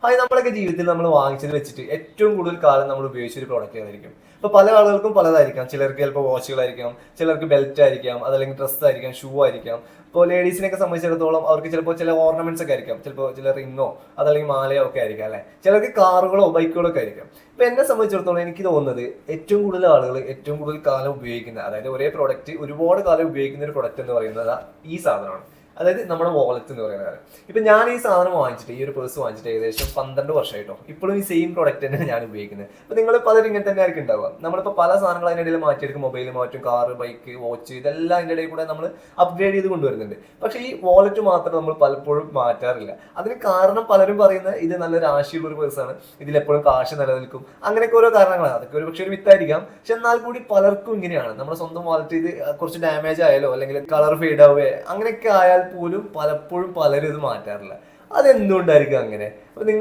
അത് നമ്മളൊക്കെ ജീവിതത്തിൽ നമ്മൾ വാങ്ങിച്ചത് വെച്ചിട്ട് ഏറ്റവും കൂടുതൽ കാലം നമ്മൾ ഉപയോഗിച്ചൊരു പ്രോഡക്റ്റ് ആയിരിക്കും. ഇപ്പൊ പല ആളുകൾക്കും പലതായിരിക്കാം. ചിലർക്ക് ചിലപ്പോൾ വാച്ചുകളായിരിക്കാം, ചിലർക്ക് ബെൽറ്റ് ആയിരിക്കാം, അതല്ലെങ്കിൽ ഡ്രസ്സ് ആയിരിക്കാം, ഷൂ ആയിരിക്കാം. ഇപ്പോൾ ലേഡീസിനെയൊക്കെ സംബന്ധിച്ചിടത്തോളം അവർക്ക് ചിലപ്പോൾ ചില ഓർണമെന്റ്സ് ഒക്കെ ആയിരിക്കാം, ചിലപ്പോൾ ചില റിങ്ങോ അതല്ലെങ്കിൽ മാലയോ ഒക്കെ ആയിരിക്കാം അല്ലെ. ചിലർക്ക് കാറുകളോ ബൈക്കുകളോ ഒക്കെ ആയിരിക്കാം. ഇപ്പൊ എന്നെ സംബന്ധിച്ചിടത്തോളം എനിക്ക് തോന്നുന്നത് ഏറ്റവും കൂടുതൽ ആളുകൾ ഏറ്റവും കൂടുതൽ കാലം ഉപയോഗിക്കുന്ന, അതായത് ഒരേ പ്രോഡക്റ്റ് ഒരുപാട് കാലം ഉപയോഗിക്കുന്ന ഒരു പ്രൊഡക്റ്റ് എന്ന് പറയുന്നത് ഈ സാധനമാണ്. അതായത് നമ്മുടെ വാലറ്റ് എന്ന് പറയുന്ന കാര്യം. ഇപ്പൊ ഞാൻ ഈ സാധനം വാങ്ങിച്ചിട്ട്, ഈ ഒരു പേഴ്സ് വാങ്ങിച്ചിട്ട് ഏകദേശം 12 വർഷമായിട്ടോ. ഇപ്പോഴും ഈ സെയിം പ്രോഡക്റ്റ് തന്നെയാണ് ഞാൻ ഉപയോഗിക്കുന്നത്. അപ്പൊ നിങ്ങൾ പലരും ഇങ്ങനെ തന്നെ ആയിരിക്കും ഉണ്ടാവുക. നമ്മളിപ്പോൾ പല സാധനങ്ങൾ അതിൻ്റെ ഇടയിൽ മാറ്റിയെടുക്കും. മൊബൈൽ മാറ്റും, കാറ്, ബൈക്ക്, വാച്ച്, ഇതെല്ലാം അതിൻ്റെ ഇടയിൽ കൂടെ നമ്മൾ അപ്ഗ്രേഡ് ചെയ്ത് കൊണ്ടുവരുന്നുണ്ട്. പക്ഷേ ഈ വാലറ്റ് മാത്രം നമ്മൾ പലപ്പോഴും മാറ്റാറില്ല. അതിന് കാരണം പലരും പറയുന്നത് ഇത് നല്ലൊരു ആശയമുള്ള ഒരു പേഴ്സാണ്, ഇതിലെപ്പോഴും കാശ് നിലനിൽക്കും, അങ്ങനെയൊക്കെ ഓരോ കാരണങ്ങളാണ്. അതൊക്കെ ഒരു പക്ഷേ ഒരു വിത്തായിരിക്കാം. പക്ഷെ എന്നാൽ കൂടി പലർക്കും ഇങ്ങനെയാണ്. നമ്മുടെ സ്വന്തം വാലറ്റ് ഇത് കുറച്ച് ഡാമേജ് ആയാലോ അല്ലെങ്കിൽ കളർ ഫെയ്ഡ് ആവുകയോ അങ്ങനെയൊക്കെ ആയാൽ പോലും പലപ്പോഴും പലരും ഇത് മാറ്റാറില്ല. അതെന്തുകൊണ്ടായിരിക്കും അങ്ങനെ? അപ്പൊ നിങ്ങൾ